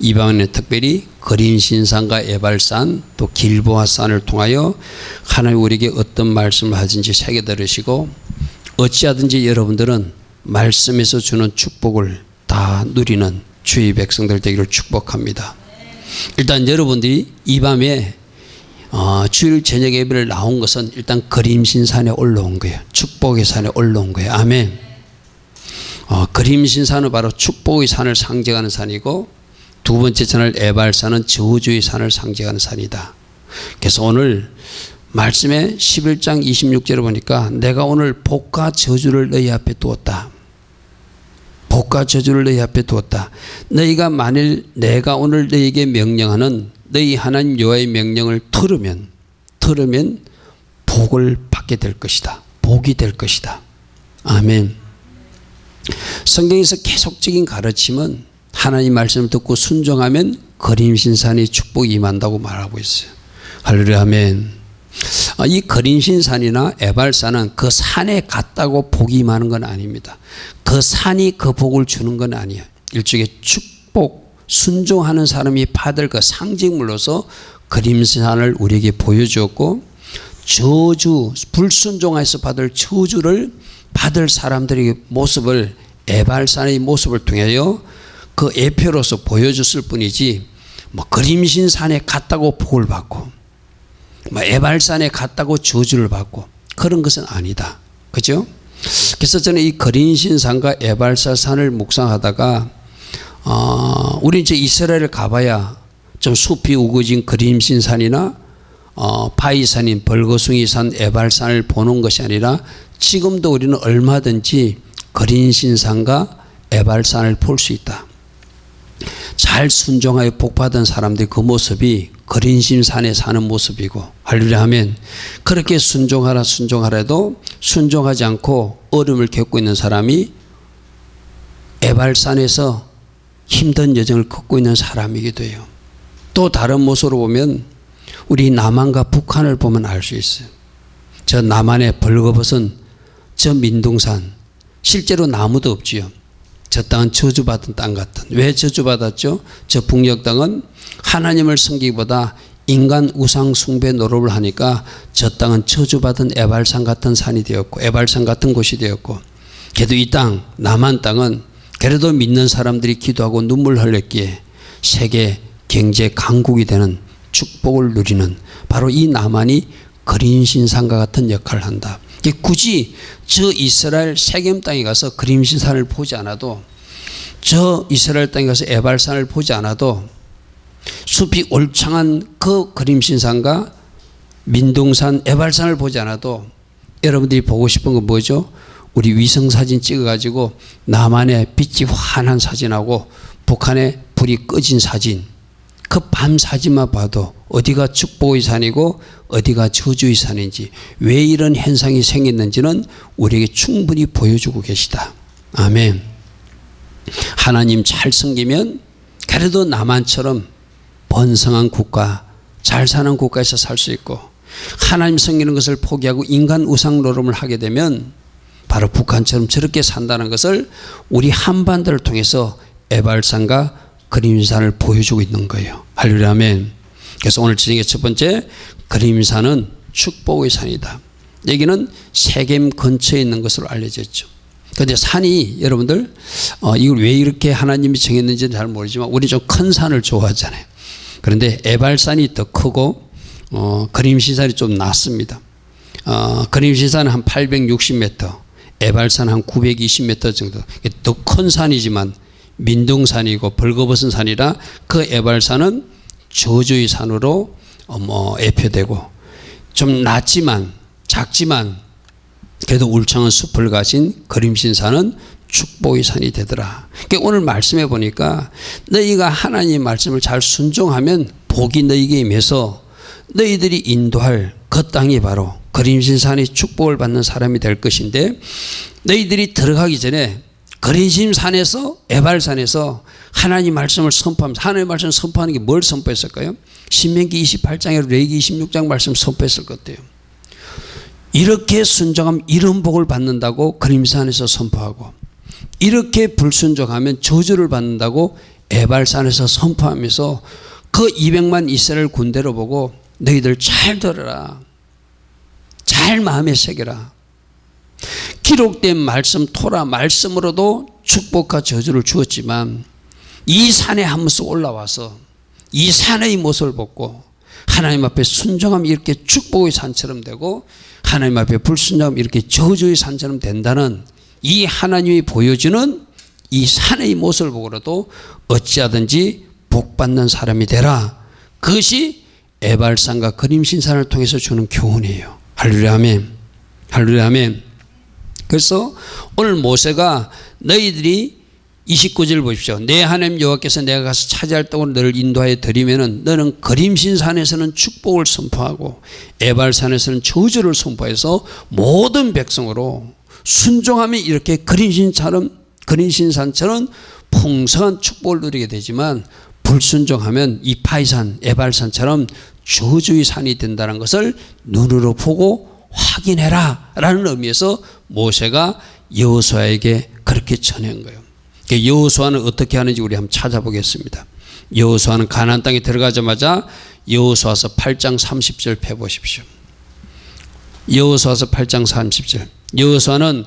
이 밤에는 특별히 그린신산과 에발산 또 길보아산을 통하여 하나님 우리에게 어떤 말씀을 하든지 새겨 들으시고 어찌하든지 여러분들은 말씀에서 주는 축복을 다 누리는 주의 백성들 되기를 축복합니다. 일단 여러분들이 이 밤에 주일 저녁 예배를 나온 것은 일단 그림신산에 올라온 거예요. 축복의 산에 올라온 거예요. 아멘. 그림신산은 바로 축복의 산을 상징하는 산이고 두 번째 산을 에발산은 저주의 산을 상징하는 산이다. 그래서 오늘 말씀에 11장 26절을 보니까 내가 오늘 복과 저주를 너희 앞에 두었다. 복과 저주를 너희 앞에 두었다. 너희가 만일 내가 오늘 너희에게 명령하는 너희 하나님 여호와의 명령을 들으면 복을 받게 될 것이다. 복이 될 것이다. 아멘. 성경에서 계속적인 가르침은 하나님 말씀을 듣고 순종하면 그림신산의 축복이 임한다고 말하고 있어요. 할렐루야. 아멘. 이 그림신산이나 에발산은 그 산에 갔다고 복이 임하는 건 아닙니다. 그 산이 그 복을 주는 건 아니에요. 일종의 축복, 순종하는 사람이 받을 그 상징물로서 그림신산을 우리에게 보여주었고 저주, 불순종해서 받을 저주를 받을 사람들의 모습을 에발산의 모습을 통하여 그 예표로서 보여줬을 뿐이지 그림신산에 갔다고 복을 받고 에발산에 갔다고 저주를 받고 그런 것은 아니다. 그죠? 그래서 저는 이 그림신산과 에발산을 묵상하다가 우리 이제 이스라엘을 가봐야 좀 숲이 우거진 그림신산이나 바위산인 벌거숭이산 에발산을 보는 것이 아니라 지금도 우리는 얼마든지 그림신산과 에발산을 볼 수 있다. 잘 순종하여 복받은 사람들의 그 모습이 그림신산에 사는 모습이고 할렐루야 하면 그렇게 순종하라도 순종하지 않고 어려움을 겪고 있는 사람이 에발산에서 힘든 여정을 걷고 있는 사람이기도 해요. 또 다른 모습으로 보면 우리 남한과 북한을 보면 알 수 있어요. 저 남한의 벌거벗은 저 민둥산 실제로 나무도 없지요. 저 땅은 저주받은 땅 같은. 왜 저주받았죠? 저 북녘 땅은 하나님을 섬기기보다 인간 우상 숭배 노릇을 하니까 저 땅은 저주받은 에발산 같은 산이 되었고 에발산 같은 곳이 되었고 그래도 이 땅 남한 땅은 그래도 믿는 사람들이 기도하고 눈물 흘렸기에 세계 경제 강국이 되는 축복을 누리는 바로 이 남한이 그림신산과 같은 역할을 한다. 굳이 저 이스라엘 세겜 땅에 가서 그림신산을 보지 않아도 저 이스라엘 땅에 가서 에발산을 보지 않아도 숲이 올창한 그 그림신산과 민둥산 에발산을 보지 않아도 여러분들이 보고 싶은 건 뭐죠? 우리 위성사진 찍어가지고 남한의 빛이 환한 사진하고 북한의 불이 꺼진 사진 그 밤 사진만 봐도 어디가 축복의 산이고 어디가 저주의 산인지 왜 이런 현상이 생겼는지는 우리에게 충분히 보여주고 계시다. 아멘. 하나님 잘 섬기면 그래도 남한처럼 번성한 국가 잘 사는 국가에서 살 수 있고 하나님 섬기는 것을 포기하고 인간 우상 노름을 하게 되면 바로 북한처럼 저렇게 산다는 것을 우리 한반도를 통해서 에발산과 그림산을 보여주고 있는 거예요. 할렐루야 아멘. 그래서 오늘 저녁의 첫 번째 그림산은 축복의 산이다. 여기는 세겜 근처에 있는 것으로 알려졌죠. 그런데 산이 여러분들 이걸 왜 이렇게 하나님이 정했는지는 잘 모르지만 우리 좀 큰 산을 좋아하잖아요. 그런데 에발산이 더 크고 그림신산이 좀 낮습니다. 그림신산은 한 860m, 에발산 한 920m 정도. 더 큰 산이지만 민둥산이고 벌거벗은 산이라 그 에발산은 저주의 산으로 예표되고 좀 낮지만 작지만 그래도 울창한 숲을 가진 그림신산은 축복의 산이 되더라. 그러니까 오늘 말씀해 보니까 너희가 하나님 말씀을 잘 순종하면 복이 너희에게 임해서 너희들이 인도할 그 땅이 바로 그림신산이 축복을 받는 사람이 될 것인데 너희들이 들어가기 전에 그림신산에서 에발산에서 하나님 말씀을 선포하면서 하나님 말씀을 선포하는 게 뭘 선포했을까요? 신명기 28장에 레위기 26장 말씀 선포했을 것 같아요. 이렇게 순종하면 이런 복을 받는다고 그림신산에서 선포하고 이렇게 불순종하면 저주를 받는다고 에발산에서 선포하면서 그 200만 이스라엘 군대를 보고 너희들 잘 들어라. 잘 마음에 새겨라. 기록된 말씀 토라 말씀으로도 축복과 저주를 주었지만 이 산에 한 번씩 올라와서 이 산의 모습을 보고 하나님 앞에 순종하면 이렇게 축복의 산처럼 되고 하나님 앞에 불순종하면 이렇게 저주의 산처럼 된다는 이 하나님이 보여주는 이 산의 모습을 보고라도 어찌하든지 복받는 사람이 되라. 그것이 에발산과 그림신산을 통해서 주는 교훈이에요. 할렐루야 아멘. 할렐루야 아멘. 그래서 오늘 모세가 너희들이 29절 보십시오. 내 하나님 여호와께서 내가 가서 차지할 떡으로 너를 인도하여 드리면은 너는 그림신산에서는 축복을 선포하고 에발산에서는 저주를 선포해서 모든 백성으로 순종하면 이렇게 그림신산처럼 풍성한 축복을 누리게 되지만 불순종하면 이 파이산 에발산처럼 저주의 산이 된다는 것을 눈으로 보고 확인해라 라는 의미에서 모세가 여호수아에게 그렇게 전한 거예요. 여호수아는 어떻게 하는지 우리 한번 찾아보겠습니다. 여호수아는 가나안 땅에 들어가자마자 여호수아서 8장 30절 펴보십시오. 여호수아서 8장 30절. 여호수아는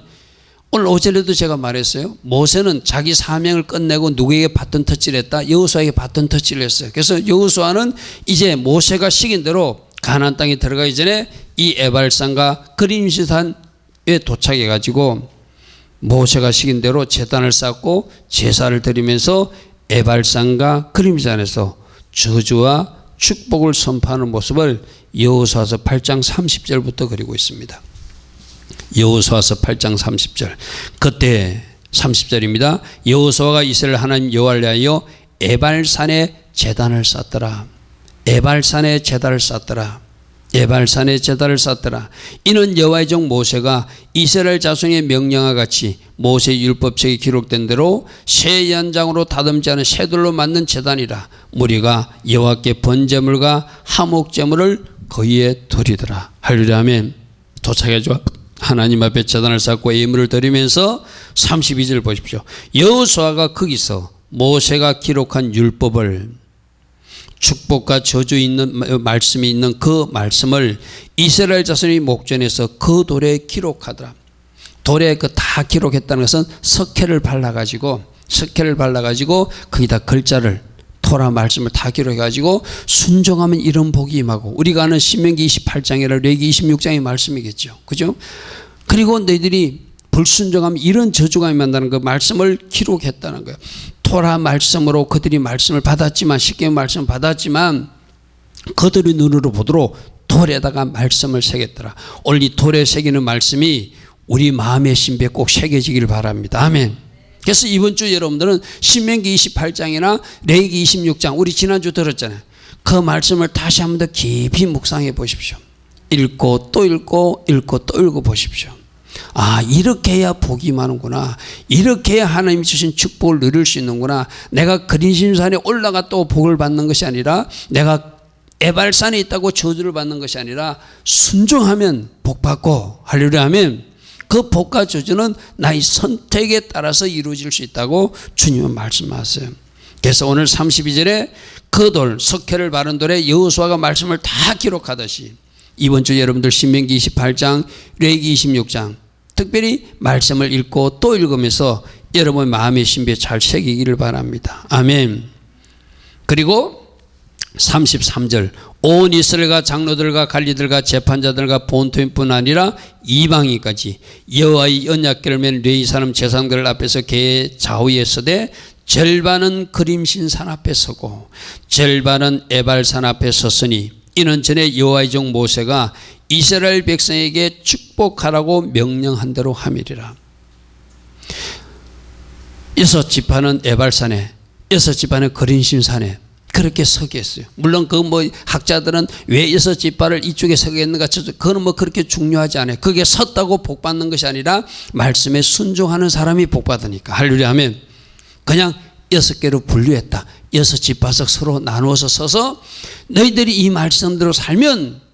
오늘 어제도 제가 말했어요. 모세는 자기 사명을 끝내고 누구에게 바톤 터치를 했다? 여호수아에게 바톤 터치를 했어요. 그래서 여호수아는 이제 모세가 시킨 대로 가나안 땅에 들어가기 전에 이 에발산과 그림신산에 도착해 가지고 모세가 시킨 대로 제단을 쌓고 제사를 드리면서 에발산과 그림신산에서 저주와 축복을 선포하는 모습을 여호수아서 8장 30절부터 그리고 있습니다. 여호수아서 8장 30절. 그때 30절입니다. 여호수아가 이스라엘 하나님 여호와를 위하여 에발산에 제단을 쌓더라. 에발산에 제단을 쌓더라. 에발산에 제단을 쌓더라. 이는 여호와의 종 모세가 이스라엘 자손의 명령과 같이 모세의 율법책에 기록된 대로 새 연장으로 다듬지 않은 쇠돌로 만든 제단이라. 무리가 여호와께 번제물과 화목제물을 거기에 드리더라. 할렐루야 아멘. 도착해줘. 하나님 앞에 제단을 쌓고 예물을 드리면서 32절 보십시오. 여호수아가 거기서 모세가 기록한 율법을 축복과 저주 있는 말씀이 있는 그 말씀을 이스라엘 자손이 목전에서 그 돌에 기록하더라. 돌에 그 다 기록했다는 것은 석회를 발라가지고 거기다 글자를 토라 말씀을 다 기록해가지고 순종하면 이런 복이 임하고 우리가 아는 신명기 28장이나 레위기 26장의 말씀이겠죠. 그죠? 그리고 너희들이 불순종하면 이런 저주가 임한다는 그 말씀을 기록했다는 거예요. 토라 말씀으로 그들이 말씀을 받았지만 십계명 말씀을 받았지만 그들의 눈으로 보도록 돌에다가 말씀을 새겼더라. 오늘 이 돌에 새기는 말씀이 우리 마음의 신비에 꼭 새겨지기를 바랍니다. 아멘. 그래서 이번 주 여러분들은 신명기 28장이나 레위기 26장 우리 지난주 들었잖아요. 그 말씀을 다시 한번 더 깊이 묵상해 보십시오. 읽고 또 읽고 또 읽어 보십시오. 아, 이렇게 해야 복이 많은구나. 이렇게 해야 하나님이 주신 축복을 누릴 수 있는구나. 내가 그림신산에 올라가 또 복을 받는 것이 아니라 내가 에발산에 있다고 저주를 받는 것이 아니라 순종하면 복 받고 할렐루야 하면 그 복과 저주는 나의 선택에 따라서 이루어질 수 있다고 주님은 말씀하세요. 그래서 오늘 32절에 그 돌, 석회를 바른 돌에 여호수아가 말씀을 다 기록하듯이 이번 주 여러분들 신명기 28장, 레위기 26장 특별히 말씀을 읽고 또 읽으면서 여러분의 마음의 신비에 잘 새기기를 바랍니다. 아멘. 그리고 33절 온 이스라엘과 장로들과 관리들과 재판자들과 본토인뿐 아니라 이방인까지 여호와의 언약궤를 맨 레위 사람 제사장들 앞에서 그의 좌우에 서되 절반은 그림신산 앞에 서고 절반은 에발산 앞에 섰으니 이는 전에 여호와의 종 모세가 이스라엘 백성에게 축복하라고 명령한 대로 함이리라. 6지파는 에발산에 6지파는 그림신산에 그렇게 서게 했어요. 물론 그 학자들은 왜 6지파를 이쪽에 서게 했는가 그거는 그렇게 중요하지 않아요. 그게 섰다고 복 받는 것이 아니라 말씀에 순종하는 사람이 복 받으니까. 할렐루야 하면 그냥 6개로 분류했다. 6지파석 서로 나누어서 서서 너희들이 이 말씀대로 살면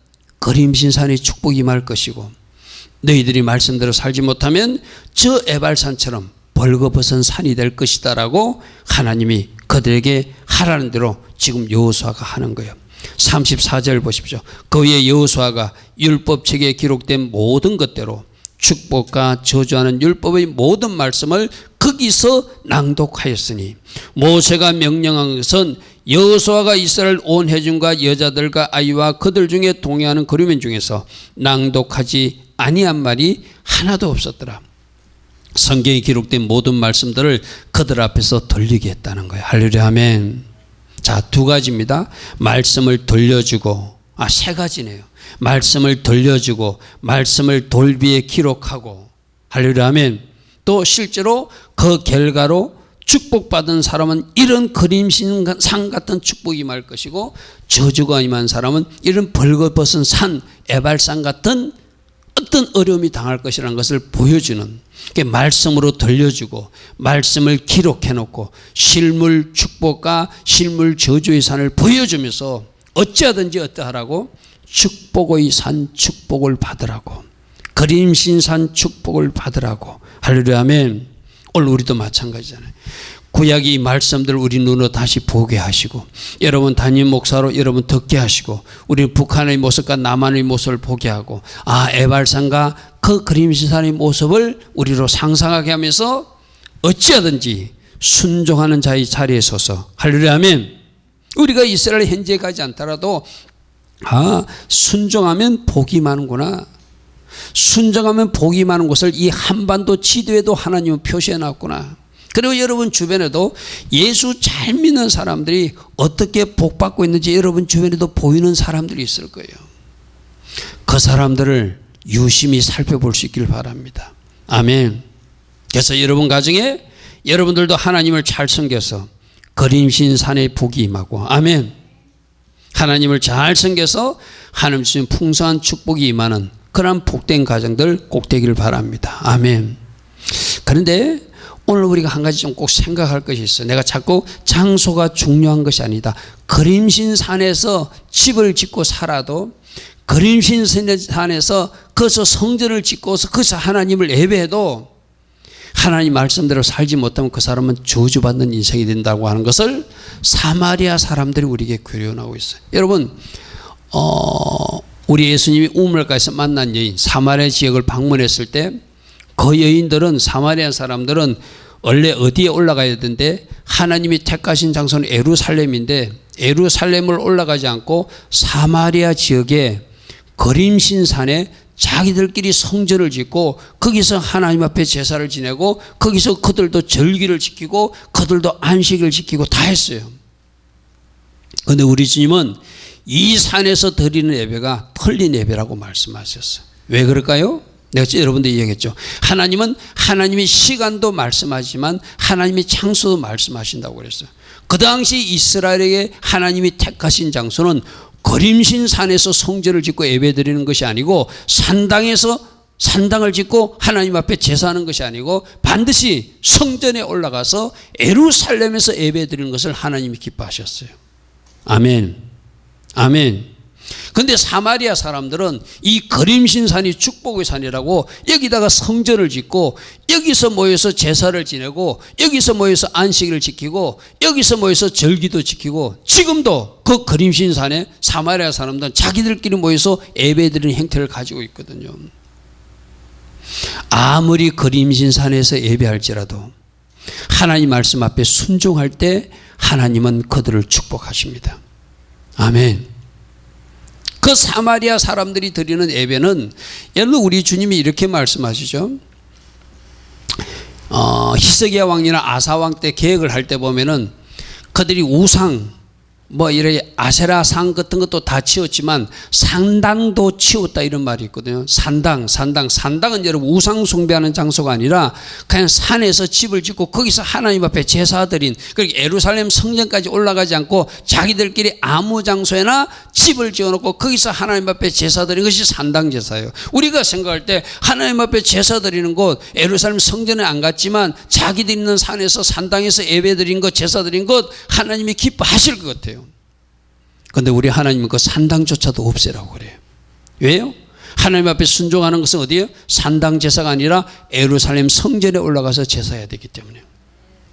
그림신산의 축복이 임할 것이고 너희들이 말씀대로 살지 못하면 저 에발산처럼 벌거벗은 산이 될 것이다 라고 하나님이 그들에게 하라는 대로 지금 여호수아가 하는 거예요. 34절 보십시오. 그 위에 여호수아가 율법책에 기록된 모든 것대로 축복과 저주하는 율법의 모든 말씀을 거기서 낭독하였으니 모세가 명령한 것은 여호수아가 이스라엘 온 회중과 여자들과 아이와 그들 중에 동행하는 거류민 중에서 낭독하지 아니한 말이 하나도 없었더라. 성경에 기록된 모든 말씀들을 그들 앞에서 들리게 했다는 거예요. 할렐루야 아멘. 자, 두 가지입니다. 말씀을 들려주고, 세 가지네요. 말씀을 들려주고, 말씀을 돌비에 기록하고, 할렐루야 아멘. 또 실제로 그 결과로 축복받은 사람은 이런 그림신상 같은 축복이 임할 것이고, 저주가 임한 사람은 이런 벌거벗은 산, 에발산 같은 어떤 어려움이 당할 것이라는 것을 보여주는, 말씀으로 들려주고 말씀을 기록해 놓고 실물 축복과 실물 저주의 산을 보여주면서 어찌하든지 어떠하라고 축복의 산 축복을 받으라고, 그림신산 축복을 받으라고. 할렐루야 아멘. 오늘 우리도 마찬가지잖아요. 구약의 말씀들 우리 눈으로 다시 보게 하시고, 여러분 담임 목사로 여러분 듣게 하시고, 우리 북한의 모습과 남한의 모습을 보게 하고, 에발산과 그 그림신산의 모습을 우리로 상상하게 하면서 어찌하든지 순종하는 자의 자리에 서서, 할렐루야 아멘. 우리가 이스라엘 현지에 가지 않더라도 순종하면 복이 많구나, 순종하면 복이 많은 곳을 이 한반도 지도에도 하나님은 표시해 놨구나. 그리고 여러분 주변에도 예수 잘 믿는 사람들이 어떻게 복받고 있는지 여러분 주변에도 보이는 사람들이 있을 거예요. 그 사람들을 유심히 살펴볼 수 있기를 바랍니다. 아멘. 그래서 여러분 가정에 여러분들도 하나님을 잘 섬겨서 그림신 산에 복이 임하고, 아멘. 하나님을 잘 섬겨서 하나님 주신 풍성한 축복이 임하는 그런 복된 가정들 꼭 되기를 바랍니다. 아멘. 그런데 오늘 우리가 한 가지 좀 꼭 생각할 것이 있어요. 내가 자꾸 장소가 중요한 것이 아니다. 그림신산에서 집을 짓고 살아도, 그림신산에서 거기서 성전을 짓고서 거기서 하나님을 예배해도 하나님 말씀대로 살지 못하면 그 사람은 저주받는 인생이 된다고 하는 것을 사마리아 사람들이 우리에게 교훈하고 있어요. 여러분 우리 예수님이 우물가에서 만난 여인, 사마리아 지역을 방문했을 때 그 여인들은, 사마리아 사람들은 원래 어디에 올라가야 되는데 하나님이 택하신 장소는 예루살렘인데 예루살렘을 올라가지 않고 사마리아 지역에 그림신산에 자기들끼리 성전을 짓고 거기서 하나님 앞에 제사를 지내고 거기서 그들도 절기를 지키고 그들도 안식을 지키고 다 했어요. 그런데 우리 주님은 이 산에서 드리는 예배가 틀린 예배라고 말씀하셨어요. 왜 그럴까요? 내가 여러분들 얘기했죠. 하나님은 하나님의 시간도 말씀하지만 하나님의 장소도 말씀하신다고 그랬어요. 그 당시 이스라엘에게 하나님이 택하신 장소는 그림신산에서 성전을 짓고 예배드리는 것이 아니고 산당을 짓고 하나님 앞에 제사하는 것이 아니고 반드시 성전에 올라가서 예루살렘에서 예배드리는 것을 하나님이 기뻐하셨어요. 아멘. 아멘. 그런데 사마리아 사람들은 이 그림신산이 축복의 산이라고 여기다가 성전을 짓고 여기서 모여서 제사를 지내고 여기서 모여서 안식일을 지키고 여기서 모여서 절기도 지키고, 지금도 그 그림신산에 사마리아 사람들은 자기들끼리 모여서 예배드리는 형태를 가지고 있거든요. 아무리 그림신산에서 예배할지라도 하나님 말씀 앞에 순종할 때 하나님은 그들을 축복하십니다. 아멘. 그 사마리아 사람들이 드리는 예배는, 여러분 우리 주님이 이렇게 말씀하시죠. 히스기야 왕이나 아사 왕 때 계획을 할 때 보면은 그들이 우상, 이렇게 아세라상 같은 것도 다 치웠지만 산당도 치웠다 이런 말이 있거든요. 산당은 여러분 우상 숭배하는 장소가 아니라 그냥 산에서 집을 짓고 거기서 하나님 앞에 제사 드린, 그러니까 예루살렘 성전까지 올라가지 않고 자기들끼리 아무 장소에나 집을 지어놓고 거기서 하나님 앞에 제사 드린 것이 산당 제사예요. 우리가 생각할 때 하나님 앞에 제사 드리는 곳, 예루살렘 성전에 안 갔지만 자기들 있는 산에서 산당에서 예배 드린 것, 제사 드린 것 하나님이 기뻐하실 것 같아요. 그런데 우리 하나님은 그 산당조차도 없애라고 그래요. 왜요? 하나님 앞에 순종하는 것은 어디예요? 산당 제사가 아니라 예루살렘 성전에 올라가서 제사해야 되기 때문에.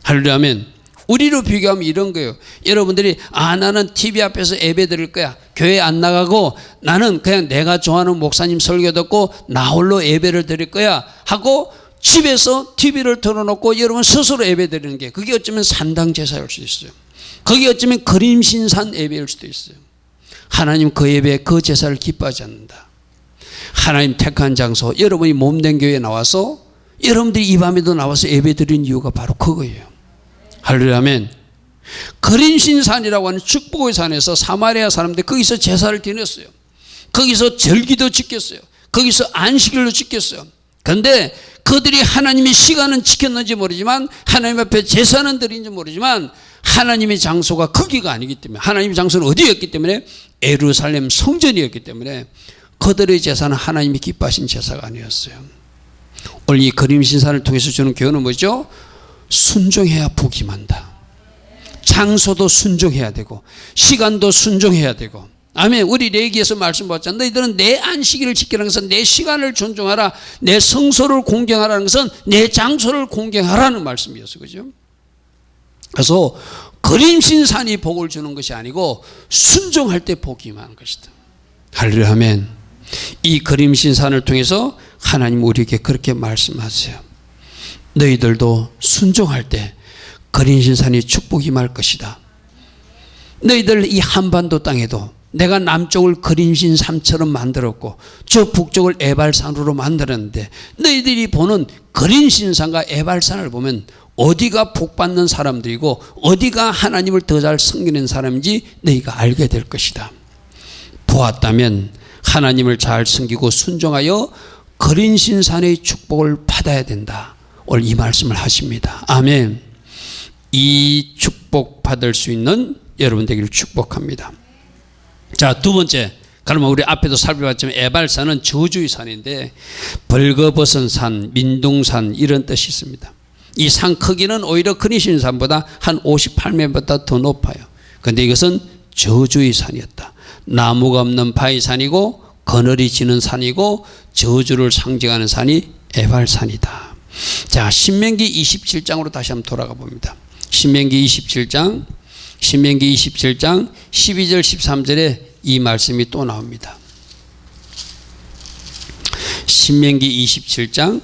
할렐루야 아멘. 우리로 비교하면 이런 거예요. 여러분들이 나는 TV 앞에서 예배 드릴 거야. 교회 안 나가고 나는 그냥 내가 좋아하는 목사님 설교 듣고 나 홀로 예배를 드릴 거야 하고 집에서 TV를 틀어놓고 여러분 스스로 예배 드리는 게 그게 어쩌면 산당 제사일 수도 있어요. 그게 어쩌면 그림신산 예배일 수도 있어요. 하나님 그 예배 그 제사를 기뻐하지 않는다. 하나님 택한 장소 여러분이 몸된 교회에 나와서 여러분들이 이 밤에도 나와서 예배 드리는 이유가 바로 그거예요. 할렐루야 아멘. 그림신산이라고 하는 축복의 산에서 사마리아 사람들이 거기서 제사를 드렸어요. 거기서 절기도 지켰어요. 거기서 안식일도 지켰어요. 그런데 그들이 하나님의 시간은 지켰는지 모르지만 하나님 앞에 제사는 드린지 모르지만 하나님의 장소가 거기가 아니기 때문에 하나님의 장소는 어디였기 때문에 예루살렘 성전이었기 때문에 그들의 제사는 하나님이 기뻐하신 제사가 아니었어요. 오늘 이 그림신산을 통해서 주는 교훈은 뭐죠? 순종해야 복이 많다. 장소도 순종해야 되고 시간도 순종해야 되고 아멘. 우리 레위기에서 말씀 받았잖아. 너희들은 내 안식일을 지키라는 것은 내 시간을 존중하라. 내 성소를 공경하라는 것은 내 장소를 공경하라는 말씀이었어요. 그죠? 그래서 그림신산이 복을 주는 것이 아니고 순종할 때 복이 임하는 것이다. 할렐루야 아멘. 이 그림신산을 통해서 하나님 우리에게 그렇게 말씀하세요. 너희들도 순종할 때 그림신산이 축복이 임할 것이다. 너희들 이 한반도 땅에도 내가 남쪽을 그림신산처럼 만들었고 저 북쪽을 에발산으로 만들었는데 너희들이 보는 그림신산과 에발산을 보면 어디가 복받는 사람들이고 어디가 하나님을 더 잘 섬기는 사람인지 너희가 알게 될 것이다. 보았다면 하나님을 잘 섬기고 순종하여 그림신산의 축복을 받아야 된다. 오늘 이 말씀을 하십니다. 아멘. 이 축복 받을 수 있는 여러분 되기를 축복합니다. 자, 두 번째, 그러면 우리 앞에도 살펴봤지만 에발산은 저주의 산인데 벌거벗은 산, 민둥산 이런 뜻이 있습니다. 이 산 크기는 오히려 그림신산보다 한 58m보다 더 높아요. 그런데 이것은 저주의 산이었다. 나무가 없는 바위 산이고 그늘이 지는 산이고 저주를 상징하는 산이 에발산이다. 자, 신명기 27장으로 다시 한번 돌아가 봅니다. 신명기 27장 12절 13절에 이 말씀이 또 나옵니다. 신명기 27장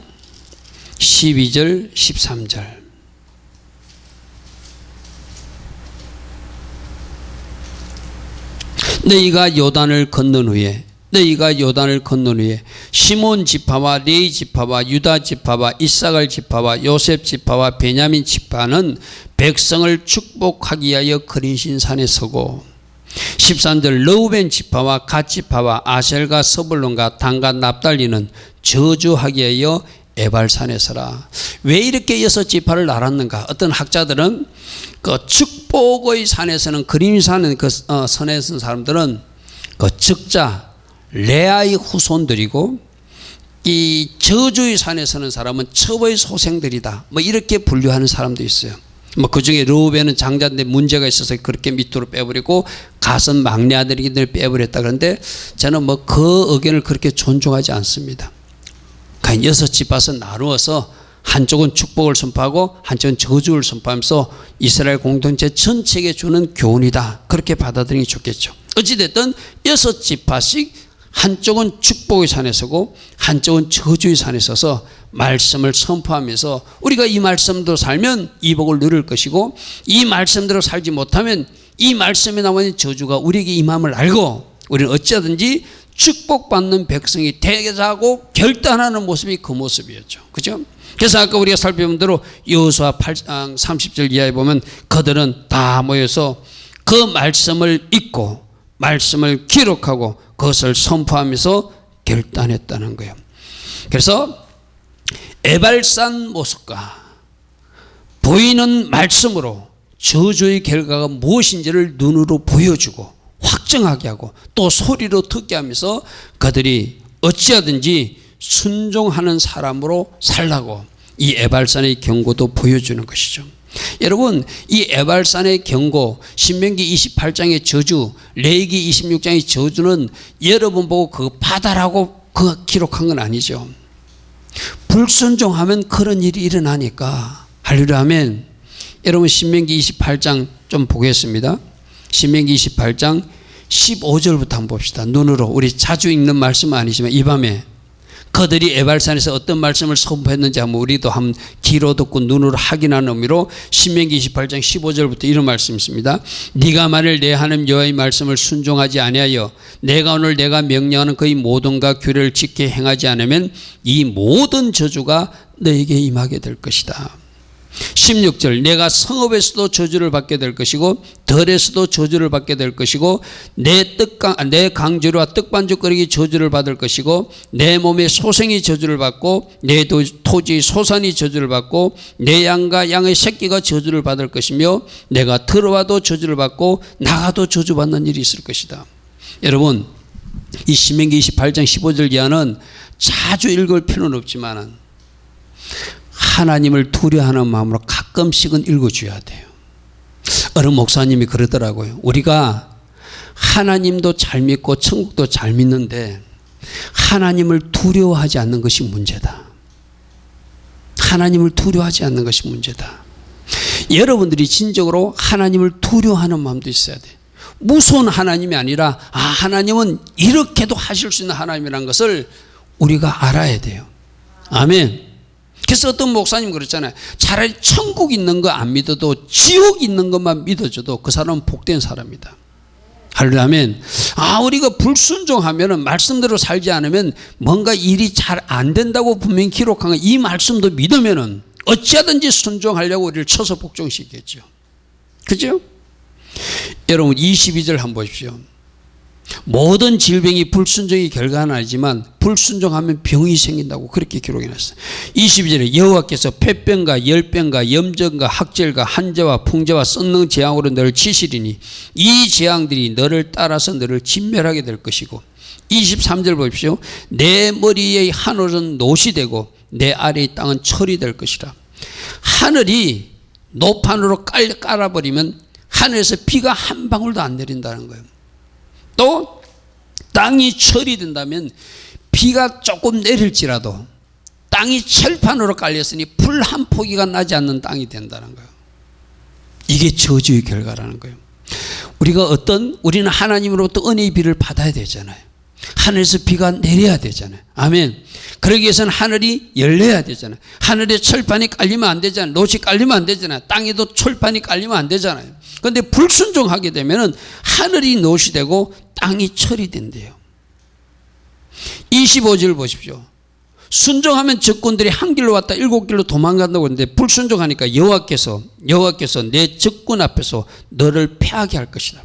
12절 13절 너희가 요단을 건넌 후에 시몬 지파와 레위 지파와 유다 지파와 이사갈 지파와 요셉 지파와 베냐민 지파는 백성을 축복하기 위하여 그림신산에 서고 13절 르우벤 지파와 갓 지파와 아셀과 서불론과 단과 납달리는 저주하기 위하여 에발산에 서라. 왜 이렇게 6지파를 나눴는가? 어떤 학자들은 그 축복의 산에서는 그림산은 그 선에 선 사람들은 그 적자 레아의 후손들이고 이 저주의 산에 서는 사람은 첩의 소생들이다. 뭐 이렇게 분류하는 사람도 있어요. 뭐 그 중에 르우벤은 장자인데 문제가 있어서 그렇게 밑으로 빼버리고 갓은 막내 아들이기 때문에 빼버렸다. 그런데 저는 뭐 그 의견을 그렇게 존중하지 않습니다. 그러니까 6지파에서 나누어서 한쪽은 축복을 선포하고 한쪽은 저주를 선포하면서 이스라엘 공동체 전체에게 주는 교훈이다. 그렇게 받아들이는 게 좋겠죠. 어찌됐든 6지파씩 한쪽은 축복의 산에 서고 한쪽은 저주의 산에 서서 말씀을 선포하면서 우리가 이 말씀대로 살면 이 복을 누릴 것이고 이 말씀대로 살지 못하면 이 말씀에 나오는 저주가 우리에게 임함을 알고 우리는 어찌하든지 축복받는 백성이 되자고 결단하는 모습이 그 모습이었죠. 그죠? 그래서 아까 우리가 살펴본 대로 여호수아 8장 30절 이하에 보면 그들은 다 모여서 그 말씀을 읽고 말씀을 기록하고 그것을 선포하면서 결단했다는 거예요. 그래서 에발산 모습과 보이는 말씀으로 저주의 결과가 무엇인지를 눈으로 보여주고 확정하게 하고 또 소리로 듣게 하면서 그들이 어찌하든지 순종하는 사람으로 살라고 이 에발산의 경고도 보여주는 것이죠. 여러분, 이 에발산의 경고, 신명기 28장의 저주, 레위기 26장의 저주는 여러분 보고 그거 받아라고 그 기록한 건 아니죠. 불순종하면 그런 일이 일어나니까. 할렐루야 아멘. 여러분 신명기 28장 좀 보겠습니다. 신명기 28장 15절부터 한번 봅시다. 눈으로. 우리 자주 읽는 말씀은 아니지만 이 밤에 그들이 에발산에서 어떤 말씀을 선포했는지 한번 우리도 한번 귀로 듣고 눈으로 확인하는 의미로 신명기 28장 15절부터 이런 말씀이 있습니다. 네가 만일 내 하나님 여호와의 말씀을 순종하지 아니하여 내가 오늘 내가 명령하는 그의 모든가 규례를 지켜 행하지 않으면 이 모든 저주가 너에게 임하게 될 것이다. 16절 내가 성읍에서도 저주를 받게 될 것이고 들에서도 저주를 받게 될 것이고 내 강주리와 떡반죽거리기 저주를 받을 것이고 내 몸의 소생이 저주를 받고 내 토지의 소산이 저주를 받고 내 양과 양의 새끼가 저주를 받을 것이며 내가 들어와도 저주를 받고 나가도 저주받는 일이 있을 것이다. 여러분 이 신명기 28장 15절 이하는 자주 읽을 필요는 없지만 하나님을 두려워하는 마음으로 가끔씩은 읽어줘야 돼요. 어느 목사님이 그러더라고요. 우리가 하나님도 잘 믿고 천국도 잘 믿는데 하나님을 두려워하지 않는 것이 문제다. 하나님을 두려워하지 않는 것이 문제다. 여러분들이 진정으로 하나님을 두려워하는 마음도 있어야 돼요. 무서운 하나님이 아니라 하나님은 이렇게도 하실 수 있는 하나님이라는 것을 우리가 알아야 돼요. 아멘. 그래서 어떤 목사님 그랬잖아요. 차라리 천국 있는 거 안 믿어도 지옥 있는 것만 믿어줘도 그 사람은 복된 사람이다. 하려면 우리가 불순종하면 말씀대로 살지 않으면 뭔가 일이 잘 안 된다고 분명히 기록한 거 이 말씀도 믿으면 어찌하든지 순종하려고 우리를 쳐서 복종시켰죠. 그죠? 여러분 22절 한번 보십시오. 모든 질병이 불순종의 결과는 아니지만 불순종하면 병이 생긴다고 그렇게 기록해놨어요. 22절에 여호와께서 폐병과 열병과 염증과 학절과 한재와 풍재와 썩는 재앙으로 너를 치시리니 이 재앙들이 너를 따라서 너를 진멸하게 될 것이고 23절 보십시오. 내 머리의 하늘은 노시 되고 내 아래의 땅은 철이 될 것이라. 하늘이 노판으로 깔아버리면 하늘에서 비가 한 방울도 안 내린다는 거예요. 또 땅이 철이 된다면 비가 조금 내릴지라도 땅이 철판으로 깔렸으니 불 한 포기가 나지 않는 땅이 된다는 거예요. 이게 저주의 결과라는 거예요. 우리는 하나님으로부터 은혜의 비를 받아야 되잖아요. 하늘에서 비가 내려야 되잖아요. 아멘. 그러기 위해서는 하늘이 열려야 되잖아요. 하늘에 철판이 깔리면 안 되잖아요. 롯이 깔리면 안 되잖아요. 땅에도 철판이 깔리면 안 되잖아요. 그런데 불순종하게 되면 하늘이 롯이 되고 땅이 철이 된대요. 25절 보십시오. 순종하면 적군들이 한 길로 왔다 일곱 길로 도망간다고 하는데 불순종하니까 여호와께서 내 적군 앞에서 너를 패하게 할 것이다.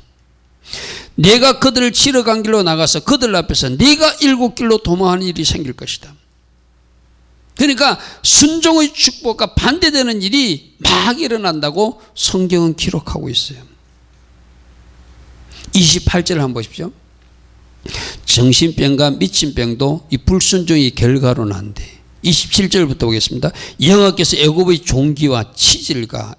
내가 그들을 치러 간 길로 나가서 그들 앞에서 네가 일곱 길로 도망하는 일이 생길 것이다. 그러니까 순종의 축복과 반대되는 일이 막 일어난다고 성경은 기록하고 있어요. 28절 한번 보십시오. 정신병과 미친병도 이 불순종의 결과로 난대. 27절부터 보겠습니다. 여호와께서 애굽의 종기와 치질과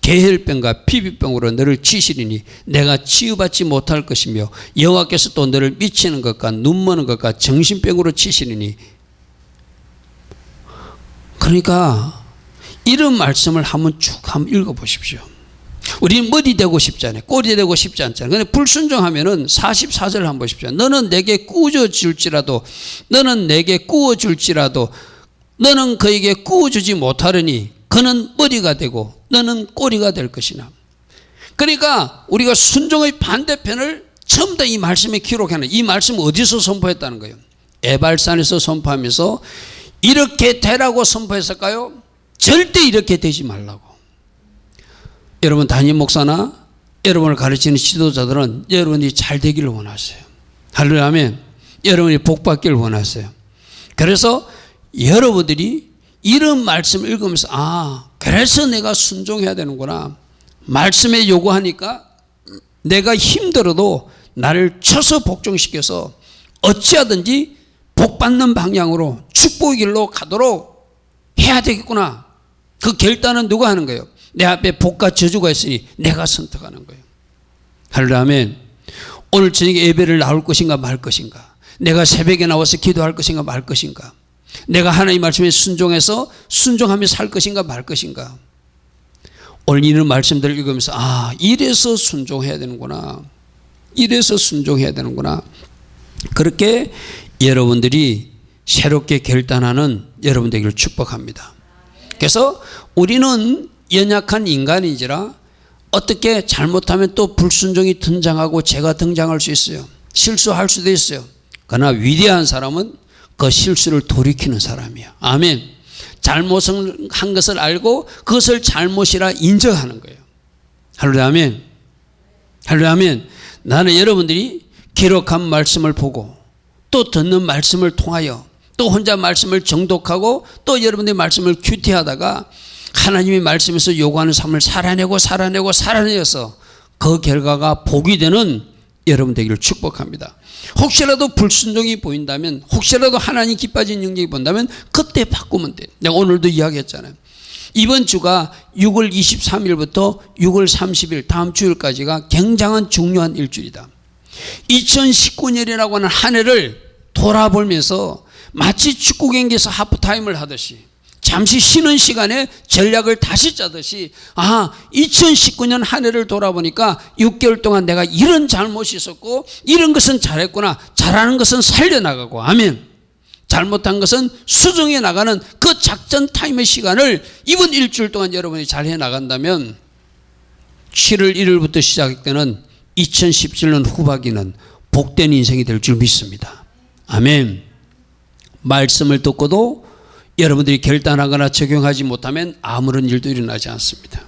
계혈병과 피비병으로 너를 치시리니 내가 치유받지 못할 것이며 여호와께서 또 너를 미치는 것과 눈머는 것과 정신병으로 치시리니. 그러니까 이런 말씀을 한번 쭉 한번 읽어보십시오. 우리는 머리 되고 싶지 않아요. 꼬리 되고 싶지 않잖아요. 그런데 불순종하면은 44절 한번 보십시오. 너는 내게 구워줄지라도 너는 그에게 구워주지 못하려니 그는 머리가 되고 너는 꼬리가 될 것이나. 그러니까 우리가 순종의 반대편을 전부 다 이 말씀에 기록하는, 이 말씀 어디서 선포했다는 거예요? 에발산에서 선포하면서 이렇게 되라고 선포했을까요? 절대 이렇게 되지 말라고. 여러분 담임 목사나 여러분을 가르치는 지도자들은 여러분이 잘 되기를 원하세요. 할렐루야 아멘. 여러분이 복받기를 원하세요. 그래서 여러분들이 이런 말씀을 읽으면서 그래서 내가 순종해야 되는구나. 말씀에 요구하니까 내가 힘들어도 나를 쳐서 복종시켜서 어찌하든지 복받는 방향으로 축복의 길로 가도록 해야 되겠구나. 그 결단은 누가 하는 거예요? 내 앞에 복과 저주가 있으니 내가 선택하는 거예요. 할렐루야 아멘. 오늘 저녁에 예배를 나올 것인가 말 것인가, 내가 새벽에 나와서 기도할 것인가 말 것인가, 내가 하나님 말씀에 순종하며 살 것인가 말 것인가. 오늘 이런 말씀들을 읽으면서 이래서 순종해야 되는구나. 이래서 순종해야 되는구나. 그렇게 여러분들이 새롭게 결단하는 여러분 되기를 축복합니다. 그래서 우리는 연약한 인간이지라 어떻게 잘못하면 또 불순종이 등장하고 죄가 등장할 수 있어요. 실수할 수도 있어요. 그러나 위대한 사람은 그 실수를 돌이키는 사람이야. 아멘. 잘못을 한 것을 알고 그것을 잘못이라 인정하는 거예요. 할렐루야 아멘. 할렐루야 아멘. 나는 여러분들이 기록한 말씀을 보고 또 듣는 말씀을 통하여 또 혼자 말씀을 정독하고 또 여러분들의 말씀을 큐티하다가 하나님의 말씀에서 요구하는 삶을 살아내서 그 결과가 복이 되는 여러분 되기를 축복합니다. 혹시라도 불순종이 보인다면, 혹시라도 하나님 기뻐하는 영역이 본다면 그때 바꾸면 돼요. 내가 오늘도 이야기했잖아요. 이번 주가 6월 23일부터 6월 30일 다음 주일까지가 굉장한 중요한 일주일이다. 2019년이라고 하는 한 해를 돌아보면서 마치 축구 경기에서 하프타임을 하듯이 잠시 쉬는 시간에 전략을 다시 짜듯이 2019년 한 해를 돌아보니까 6개월 동안 내가 이런 잘못이 있었고 이런 것은 잘했구나. 잘하는 것은 살려나가고 아멘. 잘못한 것은 수정해 나가는 그 작전 타임의 시간을 이번 일주일 동안 여러분이 잘 해나간다면 7월 1일부터 시작되는 2017년 후반기는 복된 인생이 될 줄 믿습니다. 아멘. 말씀을 듣고도 여러분들이 결단하거나 적용하지 못하면 아무런 일도 일어나지 않습니다.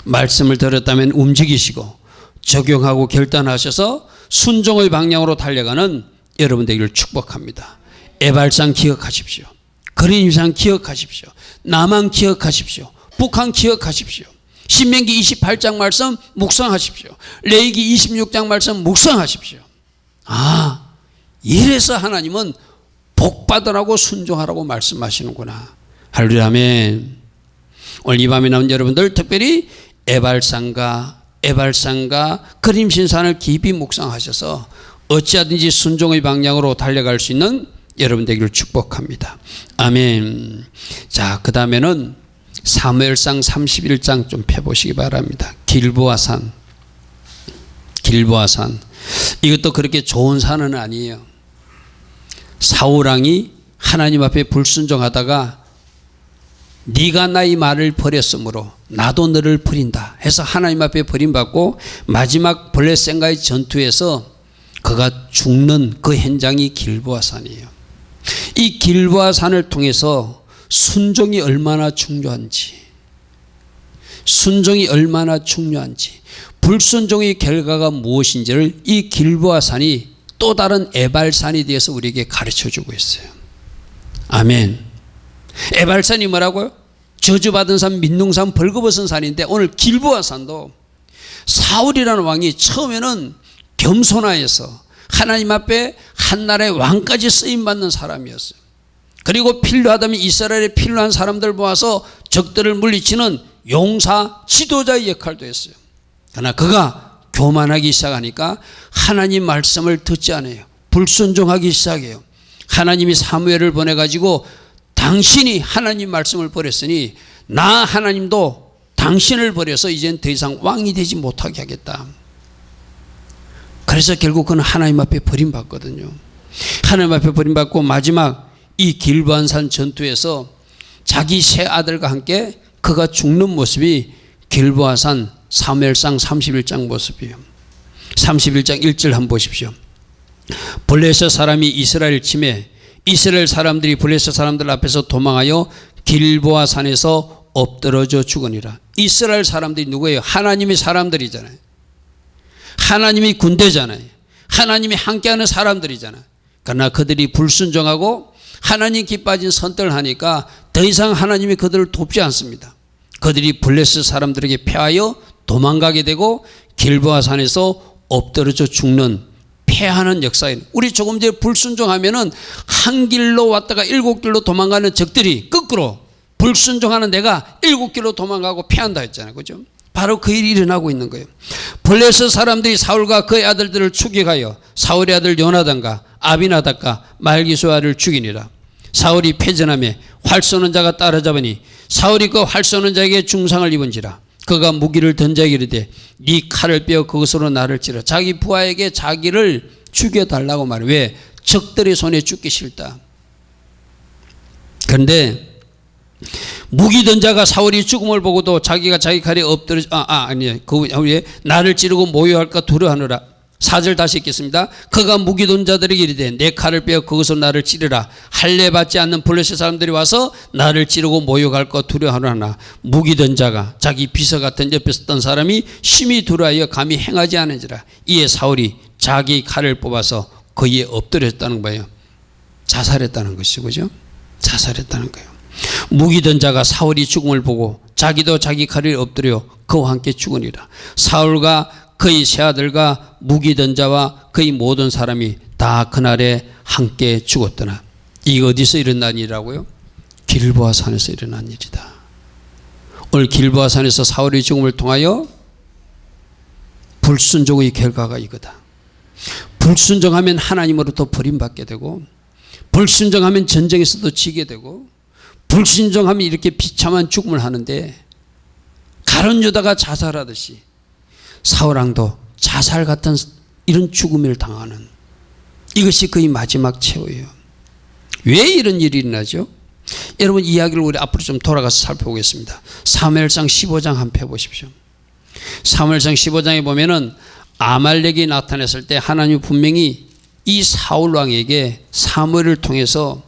말씀을 들었다면 움직이시고 적용하고 결단하셔서 순종의 방향으로 달려가는 여러분 되기를 축복합니다. 에발산 기억하십시오. 그린산 기억하십시오. 남한 기억하십시오. 북한 기억하십시오. 신명기 28장 말씀 묵상하십시오. 레위기 26장 말씀 묵상하십시오. 이래서 하나님은 복받으라고 순종하라고 말씀하시는구나. 할렐루야 아멘. 오늘 이 밤에 나온 여러분들 특별히 에발산과 그림신산을 깊이 묵상하셔서 어찌하든지 순종의 방향으로 달려갈 수 있는 여러분 되기를 축복합니다. 아멘. 자, 그 다음에는 사무엘상 31장 좀 펴보시기 바랍니다. 길보아산. 이것도 그렇게 좋은 산은 아니에요. 사울왕이 하나님 앞에 불순종하다가 네가 나의 말을 버렸으므로 나도 너를 버린다 해서 하나님 앞에 버림받고 마지막 블레셋과의 전투에서 그가 죽는 그 현장이 길보아산이에요. 이 길보아산을 통해서 순종이 얼마나 중요한지, 불순종의 결과가 무엇인지를 이 길보아산이 또 다른 에발산이 되어서 우리에게 가르쳐주고 있어요. 아멘. 에발산이 뭐라고요? 저주받은 산, 민둥산, 벌거벗은 산인데 오늘 길보아산도 사울이라는 왕이 처음에는 겸손하여서 하나님 앞에 한 나라의 왕까지 쓰임받는 사람이었어요. 그리고 필요하다면 이스라엘에 필요한 사람들 모아서 적들을 물리치는 용사, 지도자의 역할도 했어요. 그러나 그가 교만하기 시작하니까 하나님 말씀을 듣지 않아요. 불순종하기 시작해요. 하나님이 사무엘을 보내가지고 당신이 하나님 말씀을 버렸으니 나 하나님도 당신을 버려서 이젠 더 이상 왕이 되지 못하게 하겠다. 그래서 결국 그는 하나님 앞에 버림받거든요. 하나님 앞에 버림받고 마지막 이 길보아산 전투에서 자기 세 아들과 함께 그가 죽는 모습이 길보아산 사무엘상 31장 모습이에요. 31장 1절 한번 보십시오. 블레셋 사람이 이스라엘 침해 이스라엘 사람들이 블레셋 사람들 앞에서 도망하여 길보아산에서 엎드러져 죽으니라. 이스라엘 사람들이 누구예요? 하나님의 사람들이잖아요. 하나님이 군대잖아요. 하나님이 함께하는 사람들이잖아요. 그러나 그들이 불순종하고 하나님 기뻐하신 선택을 하니까 더 이상 하나님이 그들을 돕지 않습니다. 그들이 블레셋 사람들에게 패하여 도망가게 되고 길보아산에서 엎드러져 죽는 패하는 역사예요. 우리 조금 전에 불순종하면은 한 길로 왔다가 7길로 도망가는 적들이 거꾸로 불순종하는 내가 7길로 도망가고 패한다 했잖아요. 그죠? 바로 그 일이 일어나고 있는 거예요. 블레셋 사람들이 사울과 그의 아들들을 추격하여 사울의 아들 요나단과 아비나답과 말기수아를 죽이니라. 사울이 패전하며 활 쏘는 자가 따라잡으니 사울이 그 활 쏘는 자에게 중상을 입은지라. 그가 무기를 던져 이르되 네 칼을 빼어 그것으로 나를 찌르라. 자기 부하에게 자기를 죽여달라고 말해. 왜? 적들의 손에 죽기 싫다. 그런데 무기 든 자가 사울이 죽음을 보고도 자기가 자기 칼에 엎드려 그 위에 나를 찌르고 모욕할까 두려워하느라. 4절 다시 읽겠습니다. 그가 무기 든 자들에게 이르되 내 칼을 빼어 그것으로 나를 찌르라. 할례 받지 않는 블레셋 사람들이 와서 나를 찌르고 모욕할까 두려워하느라. 무기 든 자가 자기 비서 같은 옆에 있었던 사람이 심히 두려워하여 감히 행하지 않은지라. 이에 사울이 자기 칼을 뽑아서 그에 엎드렸다는 거예요. 자살했다는 것이죠. 그죠? 자살했다는 거예요. 무기 든 자가 사울이 죽음을 보고 자기도 자기 칼을 엎드려 그와 함께 죽으니라. 사울과 그의 세 아들과 무기 든 자와 그의 모든 사람이 다 그날에 함께 죽었더나. 이게 어디서 일어난 일이라고요? 길보아 산에서 일어난 일이다. 오늘 길보아 산에서 사울의 죽음을 통하여 불순종의 결과가 이거다. 불순종하면 하나님으로부터 버림받게 되고, 불순종하면 전쟁에서도 지게 되고, 불순종하면 이렇게 비참한 죽음을 하는데, 가룟 유다가 자살하듯이 사울 왕도 자살 같은 이런 죽음을 당하는, 이것이 그의 마지막 최후예요. 왜 이런 일이 일어나죠? 여러분, 이야기를 우리 앞으로 좀 돌아가서 살펴보겠습니다. 사무엘상 15장 한번 펴보십시오. 사무엘상 15장에 보면은 아말렉이 나타났을 때 하나님이 분명히 이 사울 왕에게 사무엘을 통해서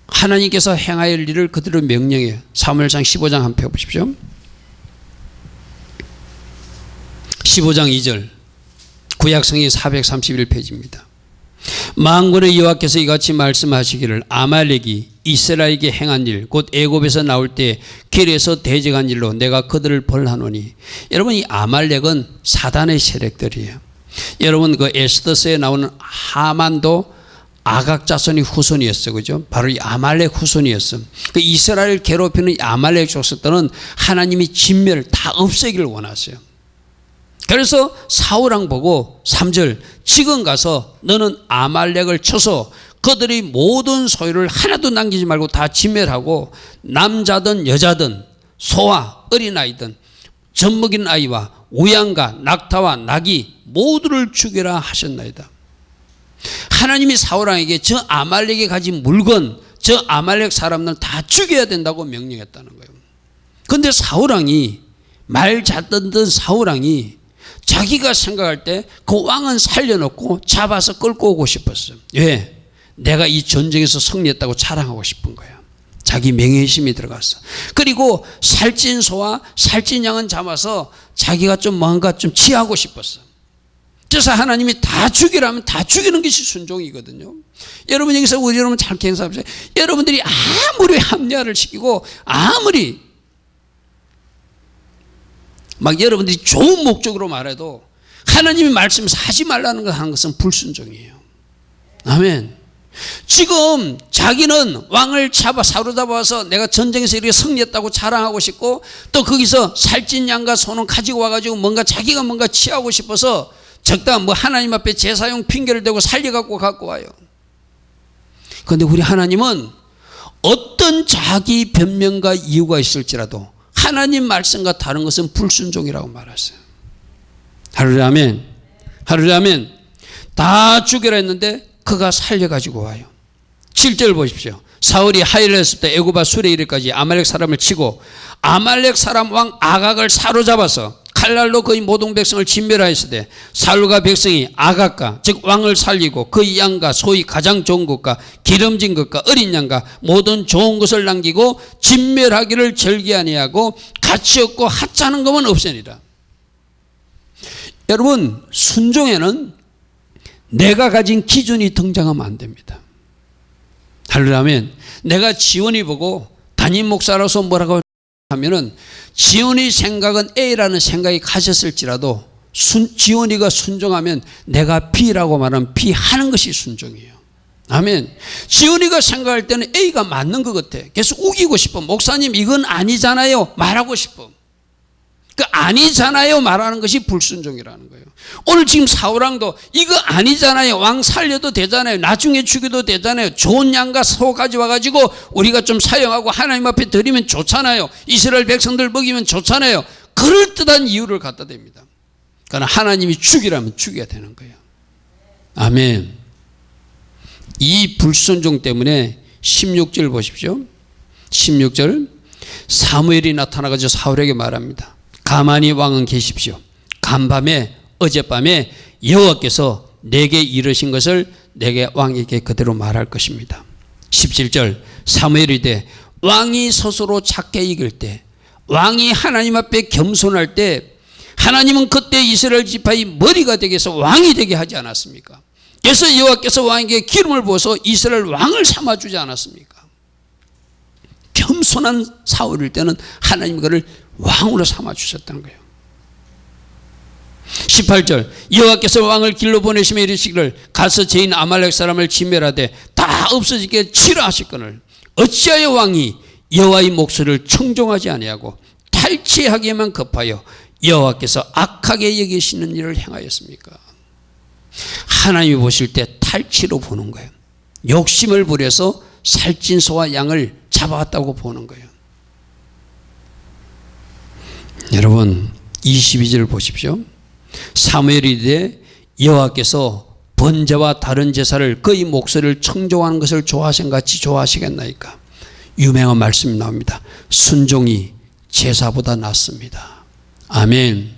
하나님께서 행할 일을 그대로 명령해요. 사무엘상 15장 한번 펴보십시오. 15장 2절, 구약성경 431페이지입니다. 만군의 여호와께서 이같이 말씀하시기를 아말렉이 이스라엘에게 행한 일, 곧 애굽에서 나올 때 길에서 대적한 일로 내가 그들을 벌하노니. 여러분, 이 아말렉은 사단의 세력들이에요. 여러분, 그 에스더서에 나오는 하만도 아각 자손의 후손이었어. 그죠? 바로 이 아말렉 후손이었어. 그 이스라엘을 괴롭히는 이 아말렉 족속들은 하나님이 진멸을 다 없애기를 원하세요. 그래서 사울왕 보고 3절, 지금 가서 너는 아말렉을 쳐서 그들의 모든 소유를 하나도 남기지 말고 다 진멸하고 남자든 여자든 소와 어린아이든 젖먹인 아이와 우양과 낙타와 낙이 모두를 죽여라 하셨나이다. 하나님이 사울왕에게 저 아말렉이 가진 물건, 저 아말렉 사람들 다 죽여야 된다고 명령했다는 거예요. 그런데 사울왕이, 말 잘 듣던 사울왕이 자기가 생각할 때 그 왕은 살려놓고 잡아서 끌고 오고 싶었어요. 왜? 내가 이 전쟁에서 승리했다고 자랑하고 싶은 거예요. 자기 명예심이 들어갔어. 그리고 살찐 소와 살찐 양은 잡아서 자기가 좀 뭔가 좀 취하고 싶었어. 그래서 하나님이 다 죽이라면 다 죽이는 것이 순종이거든요. 여러분, 여기서 우리 여러분 잘 생각해보세요. 여러분들이 아무리 합리화를 시키고 아무리 막 여러분들이 좋은 목적으로 말해도 하나님이 말씀에서 하지 말라는 거 하는 것은 불순종이에요. 아멘. 지금 자기는 왕을 사로잡아서 내가 전쟁에서 이렇게 승리했다고 자랑하고 싶고, 또 거기서 살찐 양과 소는 가지고 와가지고 자기가 뭔가 취하고 싶어서 적당 하나님 앞에 제사용 핑계를 대고 살려갖고 갖고 와요. 그런데 우리 하나님은 어떤 자기 변명과 이유가 있을지라도 하나님 말씀과 다른 것은 불순종이라고 말했어요. 할렐루야 아멘. 할렐루야 아멘. 다 죽여라 했는데 그가 살려가지고 와요. 7절 보십시오. 사울이 하이를 했을 때 애굽과 술에 이르기까지 아말렉 사람을 치고 아말렉 사람 왕 아각을 사로잡아서 칼날로 그의 모든 백성을 진멸하였으되 사울과 백성이 아각과 즉 왕을 살리고 그의 양과 소의 가장 좋은 것과 기름진 것과 어린 양과 모든 좋은 것을 남기고 진멸하기를 절개 아니하고 가치 없고 하찮은 것은 없으니라. 여러분, 순종에는 내가 가진 기준이 등장하면 안 됩니다. 할렐루야 아멘. 내가 지원이 보고 담임 목사로서 뭐라고 하면은 지원이 생각은 A라는 생각이 가졌을지라도 지원이가 순종하면 내가 B라고 말하면 B 하는 것이 순종이에요. 아멘. 지원이가 생각할 때는 A가 맞는 것 같아. 계속 우기고 싶어. 목사님 이건 아니잖아요 말하고 싶어. 그 아니잖아요 말하는 것이 불순종이라는 거예요. 오늘 지금 사울왕도 이거 아니잖아요. 왕 살려도 되잖아요. 나중에 죽여도 되잖아요. 좋은 양과 소 가져와가지고 우리가 좀 사용하고 하나님 앞에 드리면 좋잖아요. 이스라엘 백성들 먹이면 좋잖아요. 그럴듯한 이유를 갖다 댑니다. 그러나 하나님이 죽이라면 죽여야 되는 거예요. 아멘. 이 불순종 때문에 16절 보십시오. 16절 사무엘이 나타나가지고 사울에게 말합니다. 가만히 왕은 계십시오. 간밤에 어젯밤에 여호와께서 내게 이르신 것을 내게 왕에게 그대로 말할 것입니다. 17절 사무엘이 이르되 왕이 스스로 작게 이길 때, 왕이 하나님 앞에 겸손할 때 하나님은 그때 이스라엘 지파의 머리가 되게 해서 왕이 되게 하지 않았습니까? 그래서 여호와께서 왕에게 기름을 부어서 이스라엘 왕을 삼아주지 않았습니까? 겸손한 사울일 때는 하나님 그를 왕으로 삼아주셨다는 거예요. 18절 여호와께서 왕을 길로 보내시며 이르시기를 가서 죄인 아말렉 사람을 진멸하되 다 없어지게 치라 하시거늘 어찌하여 왕이 여호와의 목소리를 청종하지 아니하고 탈취하기에만 급하여 여호와께서 악하게 여기시는 일을 행하였습니까? 하나님이 보실 때 탈취로 보는 거예요. 욕심을 부려서 살찐 소와 양을 잡아왔다고 보는 거예요. 여러분 22절 보십시오. 사무엘이 이르되 여호와께서 번제와 다른 제사를 그의 목소리를 청종하는 것을 좋아하신같이 좋아하시겠나이까? 유명한 말씀이 나옵니다. 순종이 제사보다 낫습니다. 아멘.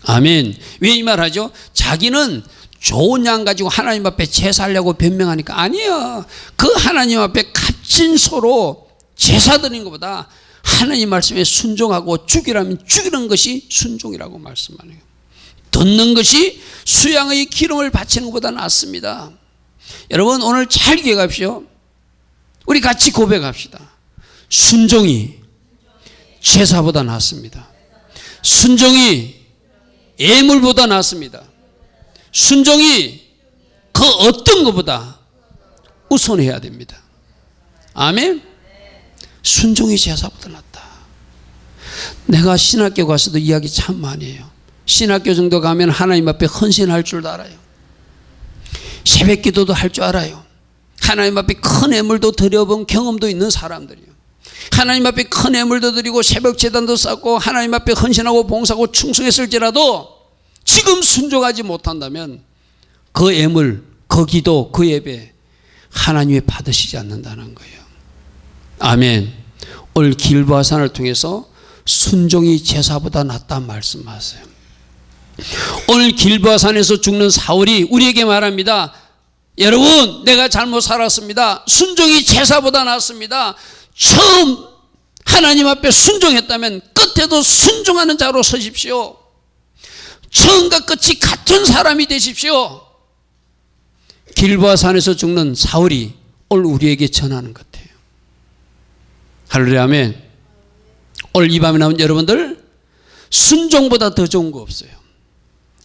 아멘. 왜 이 말하죠? 자기는 좋은 양 가지고 하나님 앞에 제사하려고 변명하니까 아니에요. 그 하나님 앞에 값진 소로 제사 드리는 것보다 하나님 말씀에 순종하고 죽이라면 죽이는 것이 순종이라고 말씀하네요. 듣는 것이 수양의 기름을 바치는 것보다 낫습니다. 여러분 오늘 잘 기억합시오. 우리 같이 고백합시다. 순종이 제사보다 낫습니다. 순종이 예물보다 낫습니다. 순종이 그 어떤 것보다 우선해야 됩니다. 아멘. 순종이 제사보다 낫다. 내가 신학교 가서도 이야기 참 많이 해요. 신학교 정도 가면 하나님 앞에 헌신할 줄도 알아요. 새벽 기도도 할 줄 알아요. 하나님 앞에 큰 예물도 드려본 경험도 있는 사람들이에요. 하나님 앞에 큰 예물도 드리고 새벽 제단도 쌓고 하나님 앞에 헌신하고 봉사하고 충성했을지라도 지금 순종하지 못한다면 그 예물, 그 기도, 그 예배 하나님이 받으시지 않는다는 거예요. 아멘. 오늘 길보아산을 통해서 순종이 제사보다 낫다 말씀하세요. 오늘 길보아산에서 죽는 사울이 우리에게 말합니다. 여러분 내가 잘못 살았습니다. 순종이 제사보다 낫습니다. 처음 하나님 앞에 순종했다면 끝에도 순종하는 자로 서십시오. 처음과 끝이 같은 사람이 되십시오. 길보아산에서 죽는 사울이 오늘 우리에게 전하는 것 같아요. 할렐루야 아멘. 오늘 이 밤에 나온 여러분들 순종보다 더 좋은 거 없어요.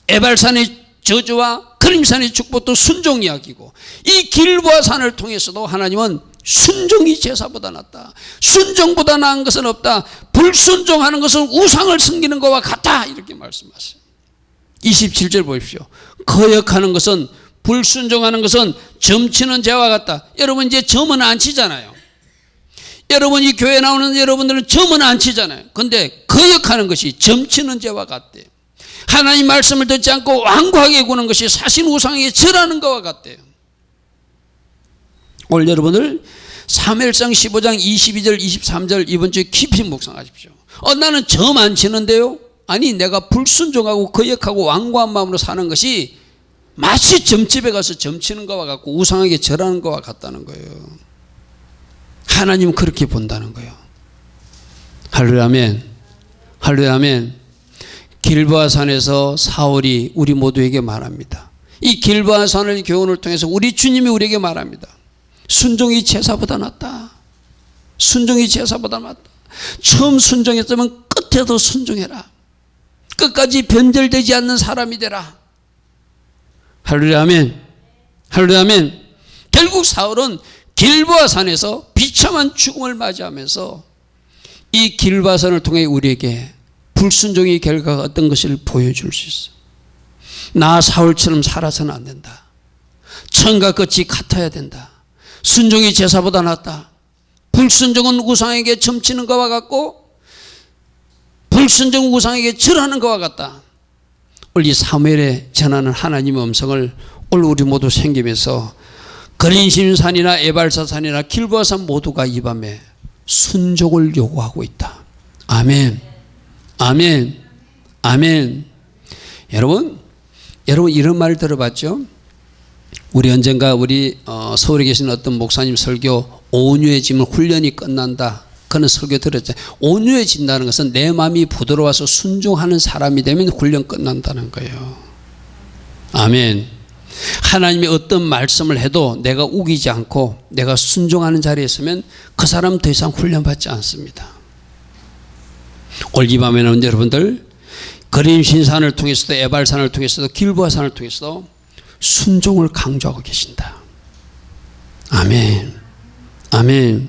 에발산의 저주와 그림산의 축복도 순종 이야기고 이 길보아산을 통해서도 하나님은 순종이 제사보다 낫다. 순종보다 나은 것은 없다. 불순종하는 것은 우상을 섬기는 것과 같다. 이렇게 말씀하세요. 27절 보십시오. 거역하는 것은 불순종하는 것은 점치는 죄와 같다. 여러분 이제 점은 안 치잖아요. 여러분 이 교회 나오는 여러분들은 점은 안 치잖아요. 그런데 거역하는 것이 점치는 죄와 같대요. 하나님 말씀을 듣지 않고 완고하게 구는 것이 사신 우상에게 절하는 것과 같대요. 오늘 여러분들 사무엘상 15장 22절 23절 이번 주에 깊이 묵상하십시오. 나는 점 안 치는데요. 아니 내가 불순종하고 거역하고 완고한 마음으로 사는 것이 마치 점집에 가서 점치는 것과 같고 우상에게 절하는 것과 같다는 거예요. 하나님은 그렇게 본다는 거예요. 할렐루야 아멘. 할렐루야 아멘. 길보아산에서 사울이 우리 모두에게 말합니다. 이 길보아산의 교훈을 통해서 우리 주님이 우리에게 말합니다. 순종이 제사보다 낫다. 순종이 제사보다 낫다. 처음 순종했으면 끝에도 순종해라. 끝까지 변절되지 않는 사람이 되라. 할렐루야 아멘. 할렐루야 아멘. 결국 사울은 길보아산에서 비참한 죽음을 맞이하면서 이 길보아산을 통해 우리에게 불순종의 결과가 어떤 것을 보여줄 수 있어. 나 사울처럼 살아서는 안 된다. 천과 끝이 같아야 된다. 순종이 제사보다 낫다. 불순종은 우상에게 점치는 것과 같고 불순종 우상에게 절하는 것과 같다. 오늘 이 사무엘에 전하는 하나님의 음성을 오늘 우리 모두 생기면서 거린신산이나 에발사산이나 길보아산 모두가 이 밤에 순종을 요구하고 있다. 아멘. 아멘. 아멘. 여러분 이런 말 들어봤죠? 우리 언젠가 우리 서울에 계신 어떤 목사님 설교 온유해지면 훈련이 끝난다. 그런 설교 들었죠. 온유해진다는 것은 내 마음이 부드러워서 순종하는 사람이 되면 훈련 끝난다는 거예요. 아멘. 하나님이 어떤 말씀을 해도 내가 우기지 않고 내가 순종하는 자리에 있으면 그 사람은 더 이상 훈련받지 않습니다. 오늘 이 밤에는 여러분들 거린신산을 통해서도 에발산을 통해서도 길보아산을 통해서도 순종을 강조하고 계신다. 아멘. 아멘.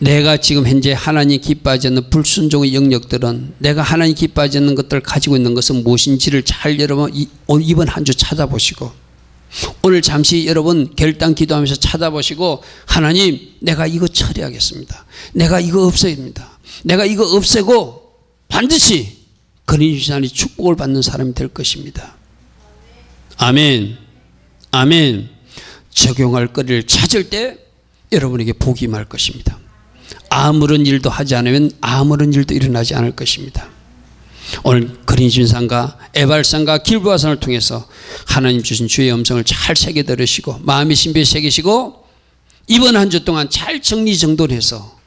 내가 지금 현재 하나님 기뻐하지 않는 불순종의 영역들은 내가 하나님 기뻐하지 않는 것들을 가지고 있는 것은 무엇인지를 잘 여러분 이번 한 주 찾아보시고 오늘 잠시 여러분 결단 기도하면서 찾아보시고 하나님 내가 이거 처리하겠습니다. 내가 이거 없애입니다. 내가 이거 없애고 반드시 거린신산이 축복을 받는 사람이 될 것입니다. 아멘. 아멘. 적용할 거리를 찾을 때 여러분에게 복이 임할 것입니다. 아무런 일도 하지 않으면 아무런 일도 일어나지 않을 것입니다. 오늘 거린신산과 에발산과 길보아산을 통해서 하나님 주신 주의 음성을 잘 새겨 들으시고 마음의 신비에 새기시고 이번 한 주 동안 잘 정리정돈해서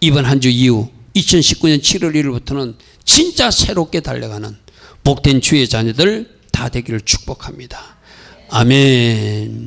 이번 한 주 이후 2019년 7월 1일부터는 진짜 새롭게 달려가는 복된 주의 자녀들 다 되기를 축복합니다. 아멘.